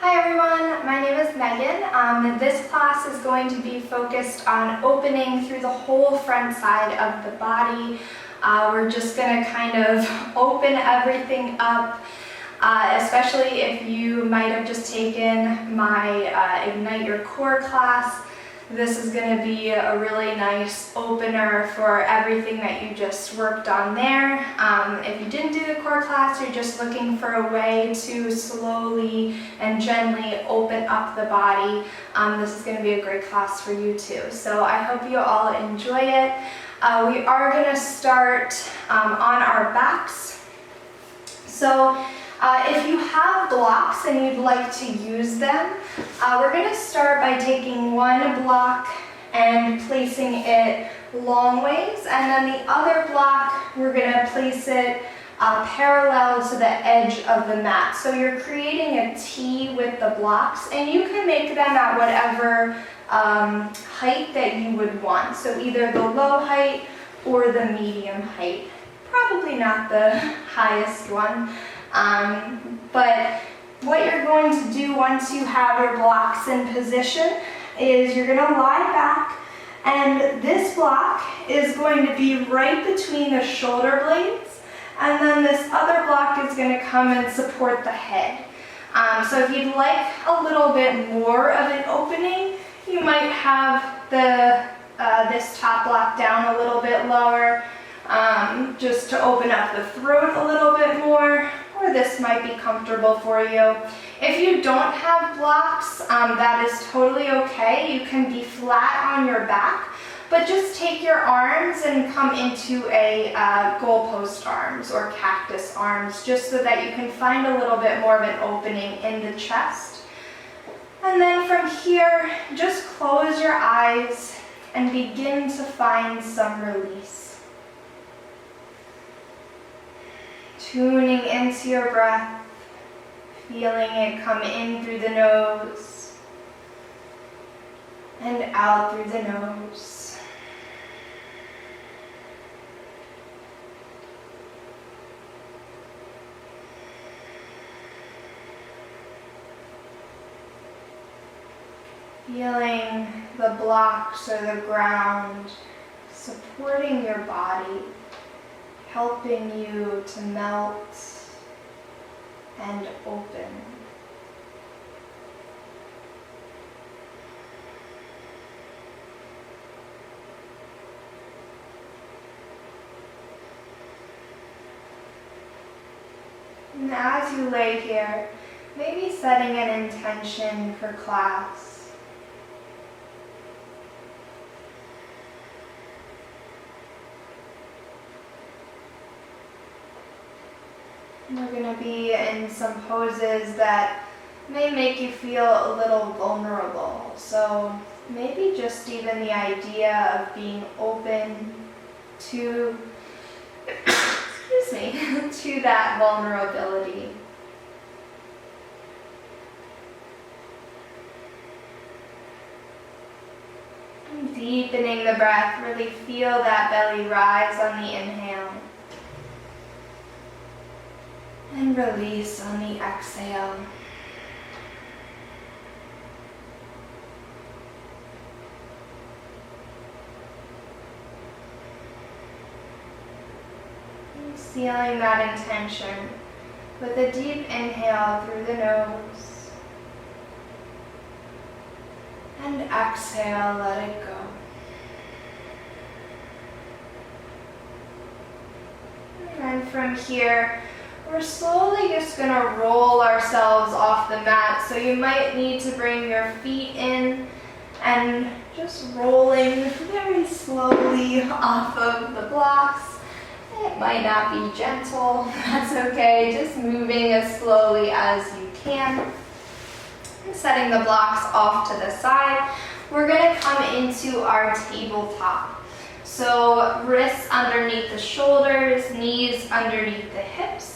Hi everyone, my name is Megan. This class is going to be focused on opening through the whole front side of the body. We're just going to kind of open everything up, especially if you might have just taken my Ignite Your Core class. This is going to be a really nice opener for everything that you just worked on there. If you didn't do the core class, you're just looking for a way to slowly and gently open up the body. This is going to be a great class for you too. So I hope you all enjoy it. We are going to start on our backs. So if you have blocks and you'd like to use them, we're going to start by taking one block and placing it long ways, and then the other block we're going to place it parallel to the edge of the mat. So you're creating a T with the blocks, and you can make them at whatever height that you would want. So either the low height or the medium height. Probably not the highest one. But what you're going to do once you have your blocks in position is you're going to lie back, and this block is going to be right between the shoulder blades, and then this other block is going to come and support the head. So if you'd like a little bit more of an opening, you might have this top block down a little bit lower, just to open up the throat a little bit more, or this might be comfortable for you. If you don't have blocks, that is totally okay. You can be flat on your back, but just take your arms and come into a goalpost arms or cactus arms, just so that you can find a little bit more of an opening in the chest. And then from here, just close your eyes and begin to find some release. Tuning into your breath, feeling it come in through the nose and out through the nose. Feeling the blocks or the ground supporting your body, helping you to melt and open. And as you lay here, maybe setting an intention for class. We're going to be in some poses that may make you feel a little vulnerable. So maybe just even the idea of being open to, to that vulnerability. And deepening the breath, really feel that belly rise on the inhale. And release on the exhale. And sealing that intention with a deep inhale through the nose. And exhale, let it go. And then from here, we're slowly just going to roll ourselves off the mat. So you might need to bring your feet in and just rolling very slowly off of the blocks. It might not be gentle, that's okay. Just moving as slowly as you can. And setting the blocks off to the side, we're going to come into our tabletop. So wrists underneath the shoulders, knees underneath the hips.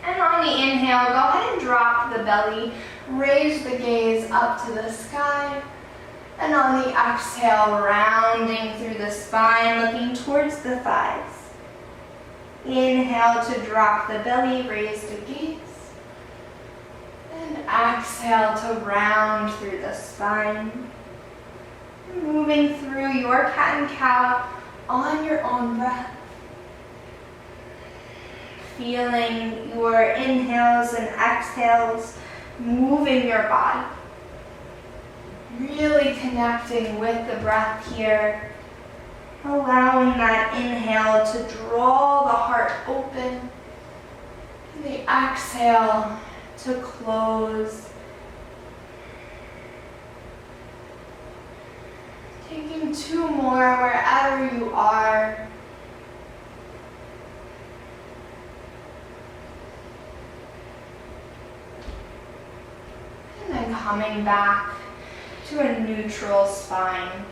And on the inhale, go ahead and drop the belly, raise the gaze up to the sky. And on the exhale, rounding through the spine, looking towards the thighs. Inhale to drop the belly, raise the gaze. And exhale. exhale to round through the spine. Moving through your cat and cow on your own breath. Feeling your inhales and exhales moving your body. Really connecting with the breath here. Allowing that inhale to draw the heart open. And the exhale to close. Taking 2 more wherever you are. And then coming back to a neutral spine.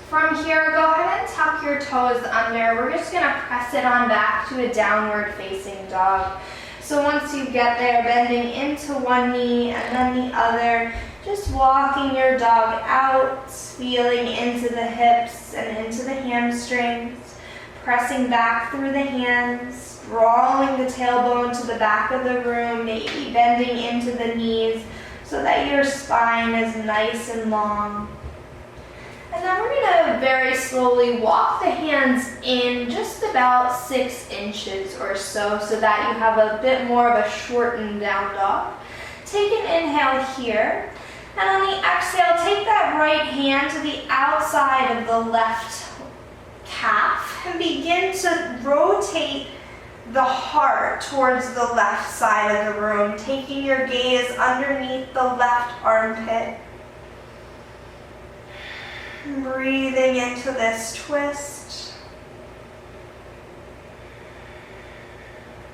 From here, go ahead and tuck your toes under. We're just gonna press it on back to a downward facing dog. So once you get there, bending into one knee and then the other, just walking your dog out, feeling into the hips and into the hamstrings, pressing back through the hands, drawing the tailbone to the back of the room, maybe bending into the knees so that your spine is nice and long. And then we're gonna very slowly walk the hands in just about 6 inches or so that you have a bit more of a shortened down dog. Take an inhale here, and on the exhale, take that right hand to the outside of the left calf and begin to rotate the heart towards the left side of the room, taking your gaze underneath the left armpit. Breathing into this twist.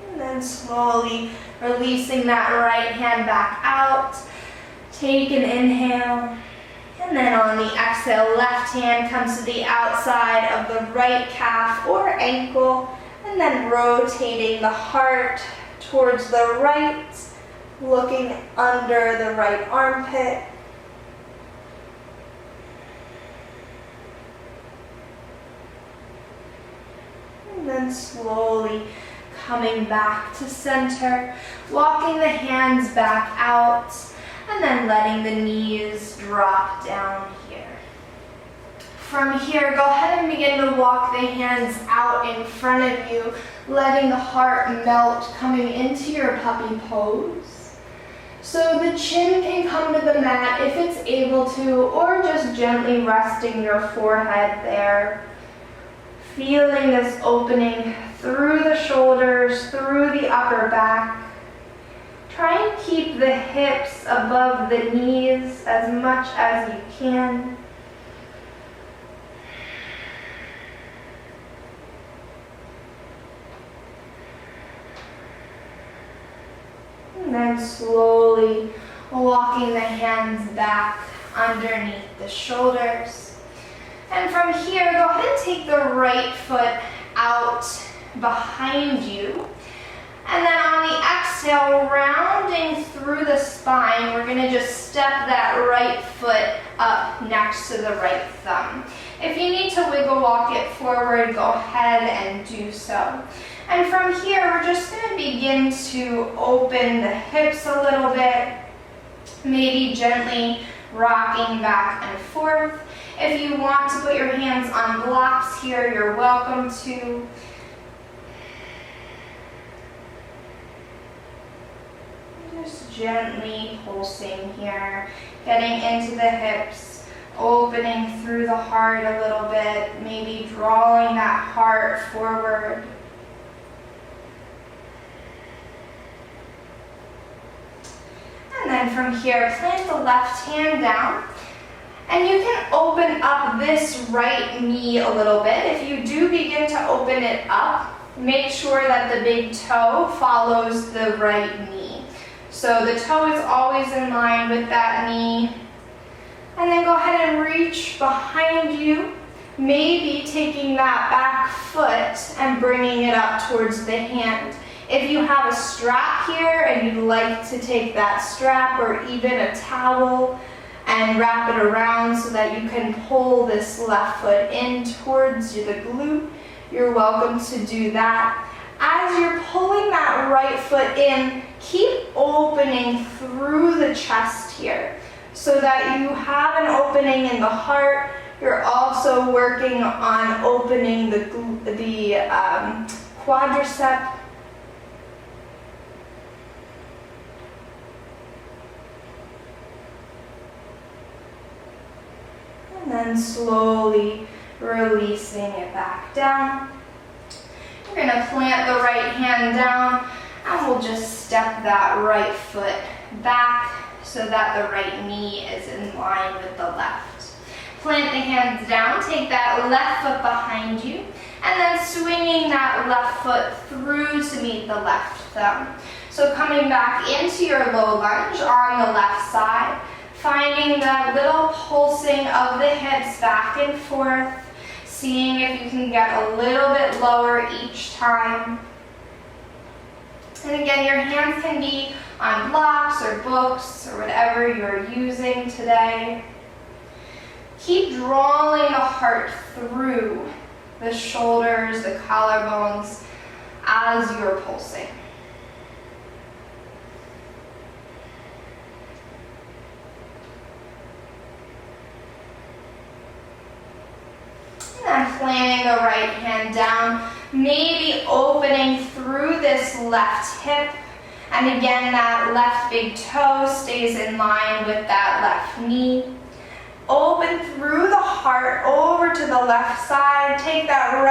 And then slowly releasing that right hand back out. Take an inhale. And then on the exhale, left hand comes to the outside of the right calf or ankle. And then rotating the heart towards the right, looking under the right armpit. And then slowly coming back to center, walking the hands back out, and then letting the knees drop down here. From here, go ahead and begin to walk the hands out in front of you, letting the heart melt, coming into your puppy pose. So the chin can come to the mat if it's able to, or just gently resting your forehead there. Feeling this opening through the shoulders, through the upper back. Try and keep the hips above the knees as much as you can. And then slowly walking the hands back underneath the shoulders. And from here, go ahead and take the right foot out behind you. And then on the exhale, rounding through the spine, we're gonna just step that right foot up next to the right thumb. If you need to wiggle walk it forward, go ahead and do so. And from here, we're just gonna begin to open the hips a little bit, maybe gently rocking back and forth. If you want to put your hands on blocks here, you're welcome to. Just gently pulsing here, getting into the hips, opening through the heart a little bit, maybe drawing that heart forward. And then from here, plant the left hand down. And you can open up this right knee a little bit. If you do begin to open it up, make sure that the big toe follows the right knee. So the toe is always in line with that knee. And then go ahead and reach behind you, maybe taking that back foot and bringing it up towards the hand. If you have a strap here and you'd like to take that strap or even a towel and wrap it around so that you can pull this left foot in towards the glute, you're welcome to do that. As you're pulling that right foot in, keep opening through the chest here so that you have an opening in the heart. You're also working on opening the quadricep. And then slowly releasing it back down. You're going to plant the right hand down, and we'll just step that right foot back so that the right knee is in line with the left. Plant the hands down, take that left foot behind you, and then swinging that left foot through to meet the left thumb. So coming back into your low lunge on the left side, finding that little pulsing of the hips back and forth, seeing if you can get a little bit lower each time. And again, your hands can be on blocks or books or whatever you're using today. Keep drawing the heart through the shoulders, the collarbones as you're pulsing. And planting the right hand down, maybe opening through this left hip. And again, that left big toe stays in line with that left knee. Open through the heart over to the left side. Take that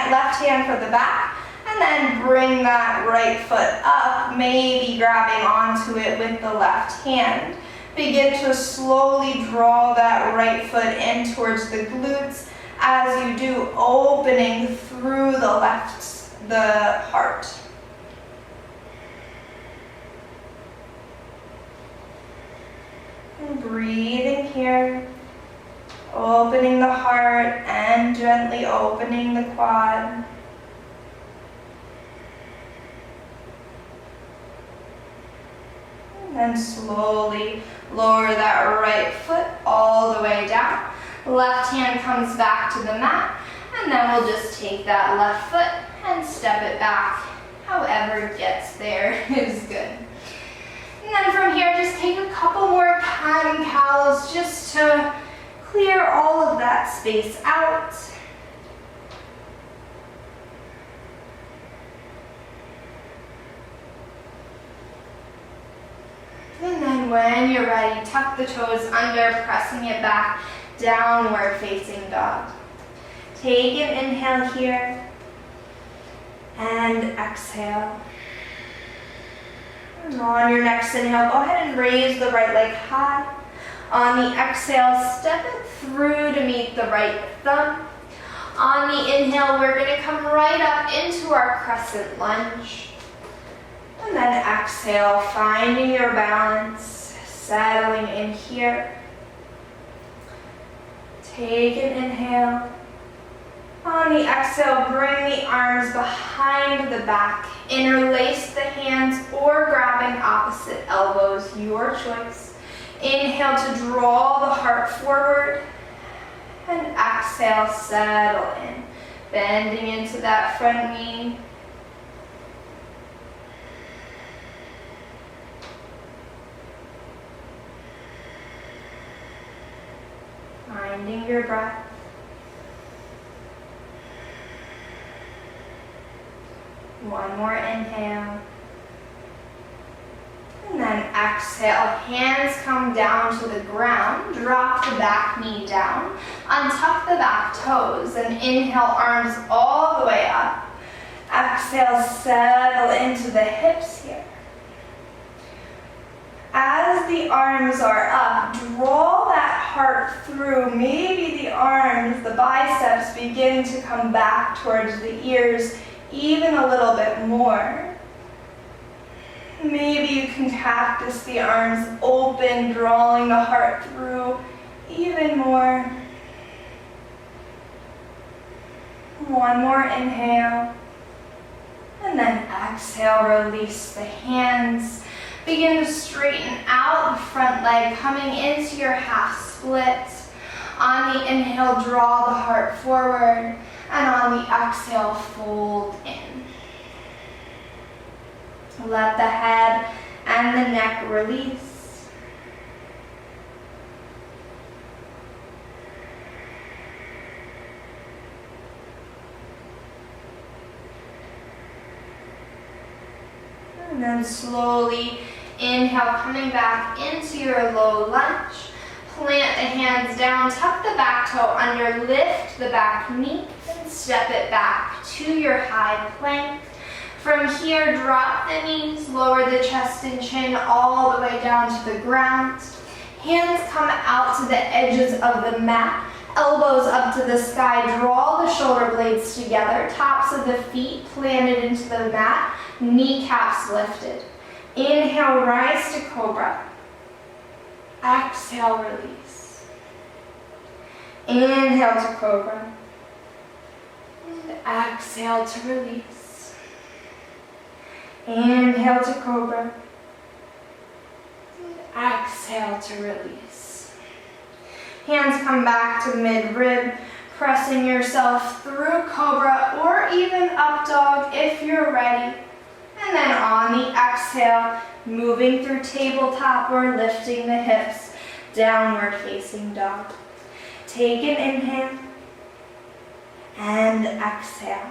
left hand for the back, and then bring that right foot up, maybe grabbing onto it with the left hand. Begin to slowly draw that right foot in towards the glutes as you do, opening through the heart. And breathing here, opening the heart and gently opening the quad. And then slowly lower that right foot all the way down. Left hand comes back to the mat, and then we'll just take that left foot and step it back. However it gets there is good. And then from here, just take a couple more cat and cows just to clear all of that space out. And then when you're ready, tuck the toes under, pressing it back, downward facing dog. Take an inhale here and exhale. And on your next inhale, go ahead and raise the right leg high. On the exhale, step it through to meet the right thumb. On the inhale, we're going to come right up into our crescent lunge. And then exhale, finding your balance, settling in here. Take an inhale. On the exhale, bring the arms behind the back. Interlace the hands or grabbing opposite elbows, your choice. Inhale to draw the heart forward. And exhale, settle in. Bending into that front knee. Finding your breath. One more inhale. And then exhale, hands come down to the ground. Drop the back knee down. Untuck the back toes and inhale, arms all the way up. Exhale, settle into the hips here. As the arms are up, draw that heart through. Maybe the arms, the biceps begin to come back towards the ears even a little bit more. Maybe you can cactus the arms open, drawing the heart through even more. One more inhale. And then exhale, release the hands. Begin to straighten out the front leg, coming into your half split. On the inhale, draw the heart forward. And on the exhale, fold in. Let the head and the neck release. And then slowly inhale, coming back into your low lunge. Plant the hands down, tuck the back toe under, lift the back knee, and step it back to your high plank. From here, drop the knees, lower the chest and chin all the way down to the ground. Hands come out to the edges of the mat, elbows up to the sky, draw the shoulder blades together, tops of the feet planted into the mat, kneecaps lifted. Inhale, rise to cobra. Exhale, release. Inhale to cobra. And exhale to release. Inhale to cobra. And exhale to release. Hands come back to mid-rib, pressing yourself through cobra or even up dog if you're ready. And then on the exhale, moving through tabletop or lifting the hips, downward facing dog. Take an inhale and exhale.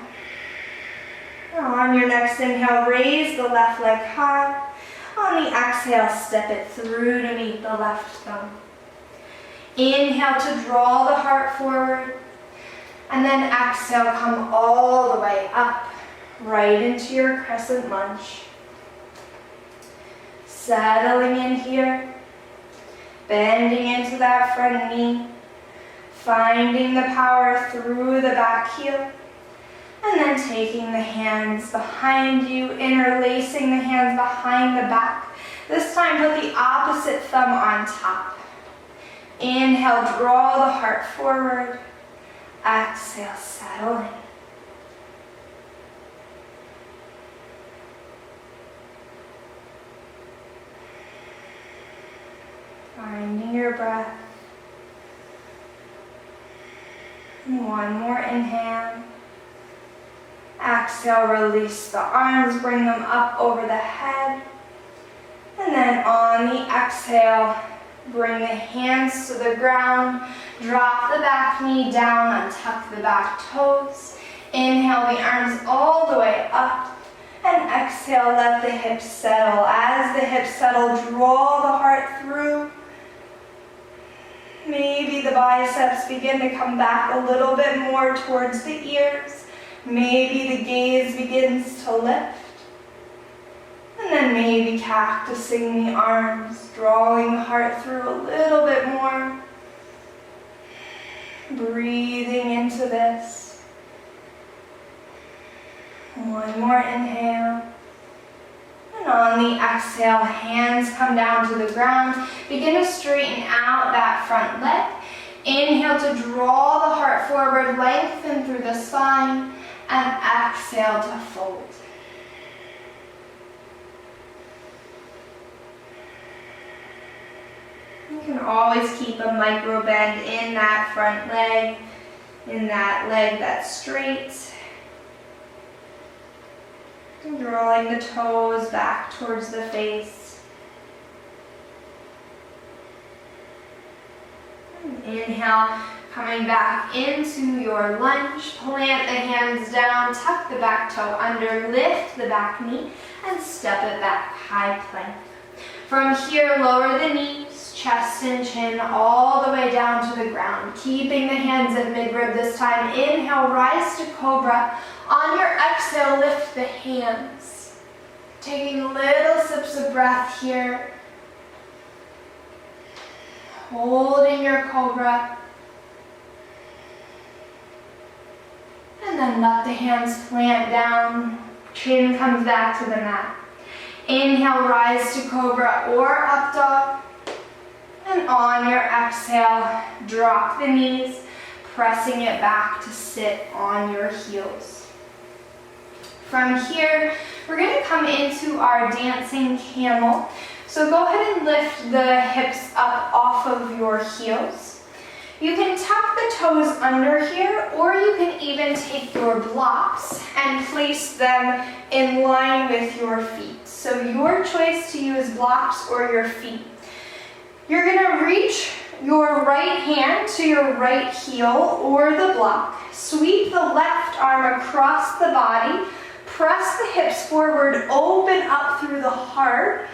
On your next inhale, raise the left leg high. On the exhale, step it through to meet the left thumb. Inhale to draw the heart forward, and then exhale, come all the way up, right into your crescent lunge. Settling in here, bending into that front knee, finding the power through the back heel, and then taking the hands behind you, interlacing the hands behind the back. This time put the opposite thumb on top. Inhale, draw the heart forward. Exhale, settle in. Finding your breath. One more inhale. Exhale, release the arms, bring them up over the head. And then on the exhale, bring the hands to the ground. Drop the back knee down, untuck the back toes. Inhale the arms all the way up. And exhale, let the hips settle. As the hips settle, draw the heart through. Maybe the biceps begin to come back a little bit more towards the ears. Maybe the gaze begins to lift. And then maybe cactusing the arms, drawing the heart through a little bit more. Breathing into this. One more inhale. And on the exhale, hands come down to the ground. Begin to straighten out that front leg. Inhale to draw the heart forward, lengthen through the spine, and exhale to fold. You can always keep a micro bend in that front leg, in that leg that's straight. And drawing the toes back towards the face. And inhale, coming back into your lunge. Plant the hands down, tuck the back toe under, lift the back knee, and step it back, high plank. From here, lower the knees, chest and chin all the way down to the ground. Keeping the hands at midrib this time. Inhale, rise to cobra. On your exhale, lift the hands. Taking little sips of breath here. Holding your cobra. And then let the hands plant down. Chin comes back to the mat. Inhale, rise to cobra or up dog. And on your exhale, drop the knees, pressing it back to sit on your heels. From here, we're going to come into our dancing camel. So go ahead and lift the hips up off of your heels. You can tuck the toes under here, or you can even take your blocks and place them in line with your feet. So your choice to use blocks or your feet. You're gonna reach your right hand to your right heel or the block. Sweep the left arm across the body. Press the hips forward, open up through the heart.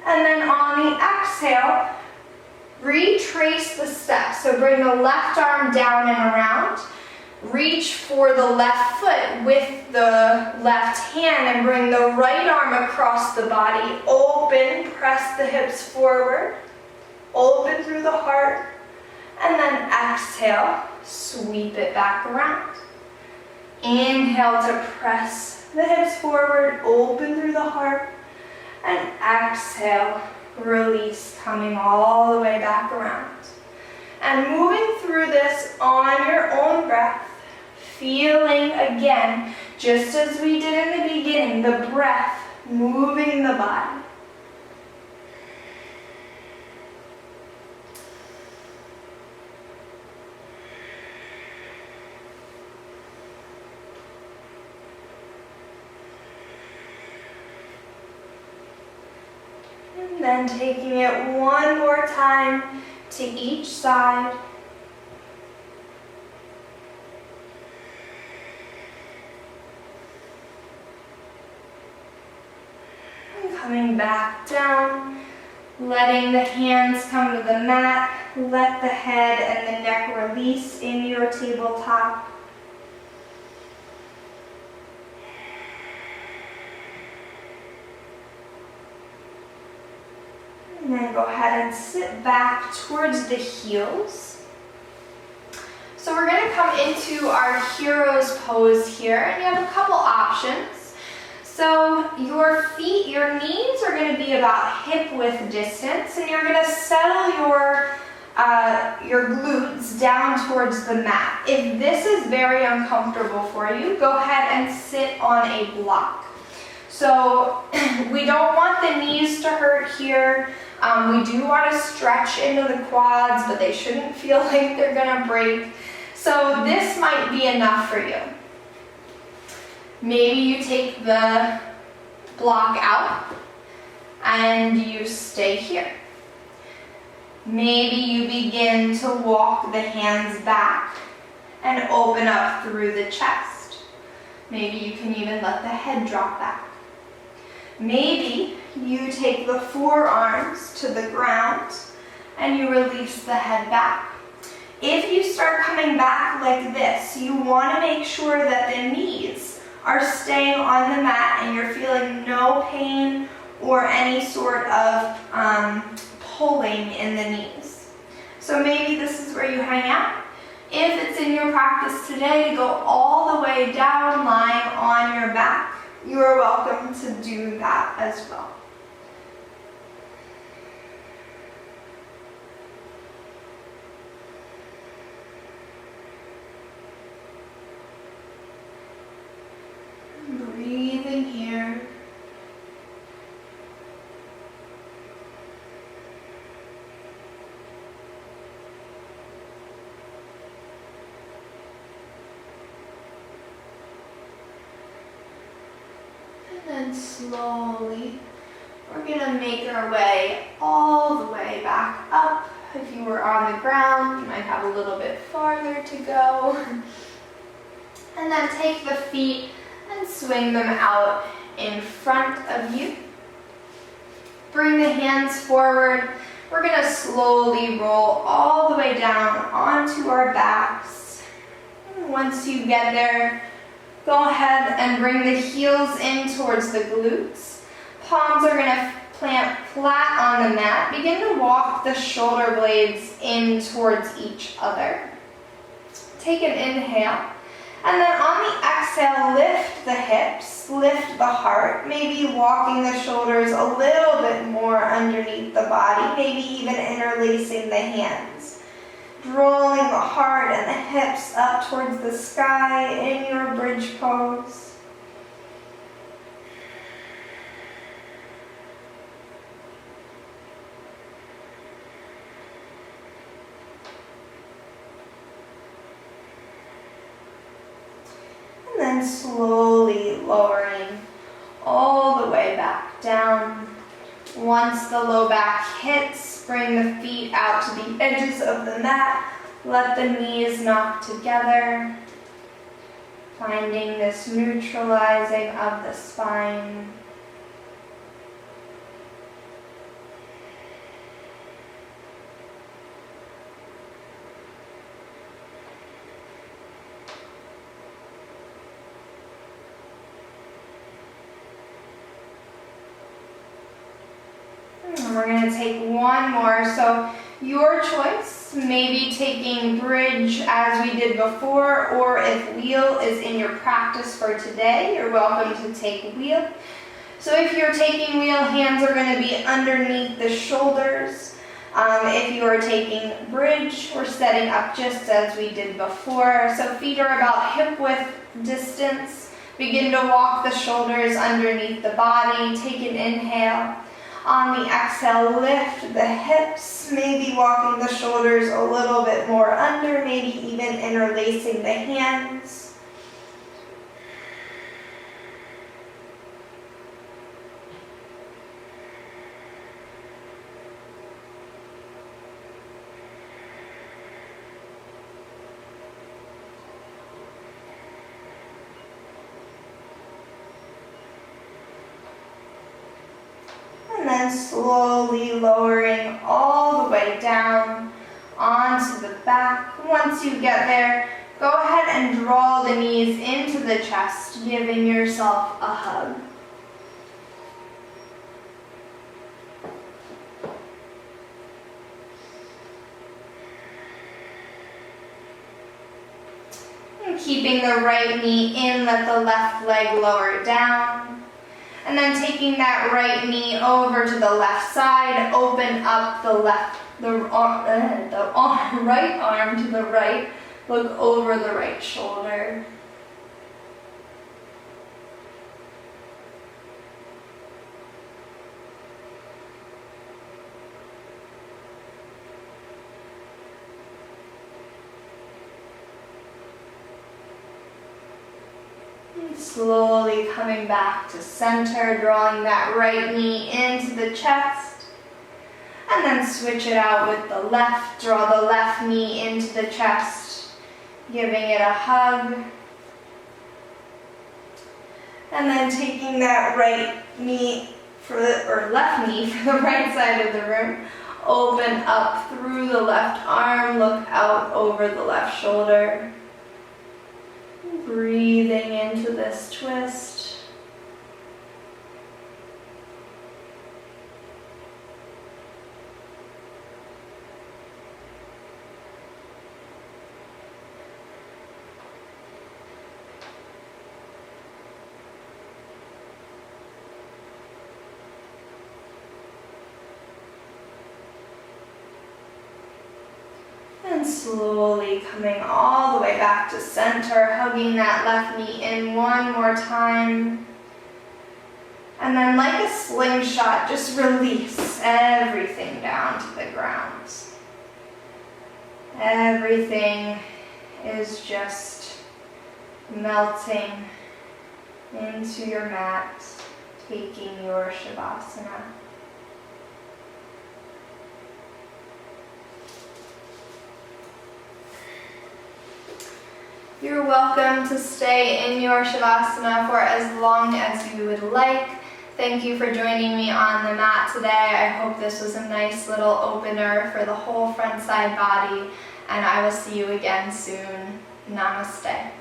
And then on the exhale, retrace the steps. So bring the left arm down and around. Reach for the left foot with the left hand and bring the right arm across the body. Open, press the hips forward. Open through the heart. And then exhale, sweep it back around. Inhale to press the hips forward, open through the heart. And exhale, release, coming all the way back around. And moving through this on your own breath, feeling again, just as we did in the beginning, the breath moving the body. And then taking it one more time to each side. And coming back down, letting the hands come to the mat, let the head and the neck release in your tabletop. And then go ahead and sit back towards the heels. So we're going to come into our hero's pose here, and you have a couple options. So your feet, your knees are going to be about hip width distance, and you're going to settle your glutes down towards the mat. If this is very uncomfortable for you, go ahead and sit on a block. So we don't want the knees to hurt here. We do want to stretch into the quads, but they shouldn't feel like they're going to break. So this might be enough for you. Maybe you take the block out and you stay here. Maybe you begin to walk the hands back and open up through the chest. Maybe you can even let the head drop back. Maybe you take the forearms to the ground and you release the head back. If you start coming back like this, you want to make sure that the knees are staying on the mat and you're feeling no pain or any sort of pulling in the knees. So maybe this is where you hang out. If it's in your practice today to go all the way down, lying on your back, you are welcome to do that as well. Breathing here. And then slowly, we're going to make our way all the way back up. If you were on the ground, you might have a little bit farther to go. And then take the feet and swing them out in front of you. Bring the hands forward. We're going to slowly roll all the way down onto our backs. And once you get there, go ahead and bring the heels in towards the glutes. Palms are going to plant flat on the mat. Begin to walk the shoulder blades in towards each other. Take an inhale. And then on the exhale, lift the hips, lift the heart, maybe walking the shoulders a little bit more underneath the body, maybe even interlacing the hands. Rolling the heart and the hips up towards the sky in your bridge pose. And then slowly lowering all the way down. Once the low back hits, bring the feet out to the edges of the mat. Let the knees knock together, finding this neutralizing of the spine. And we're going to take one more. So your choice, maybe taking bridge as we did before, or if wheel is in your practice for today, you're welcome to take wheel. So if you're taking wheel, hands are going to be underneath the shoulders. If you are taking bridge, we're setting up just as we did before. So feet are about hip width distance. Begin to walk the shoulders underneath the body. Take an inhale. On the exhale, lift the hips, maybe walking the shoulders a little bit more under, maybe even interlacing the hands. And then slowly lowering all the way down onto the back. Once you get there, go ahead and draw the knees into the chest, giving yourself a hug. And keeping the right knee in, let the left leg lower down. And then taking that right knee over to the left side, open up the right arm to the right, look over the right shoulder. Slowly coming back to center, drawing that right knee into the chest. And then switch it out with the left. Draw the left knee into the chest, giving it a hug. And then taking that left knee for the right side of the room. Open up through the left arm, look out over the left shoulder. Breathing into this twist. And slowly coming all the way back to center, hugging that left knee in one more time. And then like a slingshot, just release everything down to the ground. Everything is just melting into your mat, taking your Shavasana. You're welcome to stay in your Shavasana for as long as you would like. Thank you for joining me on the mat today. I hope this was a nice little opener for the whole front side body, and I will see you again soon. Namaste.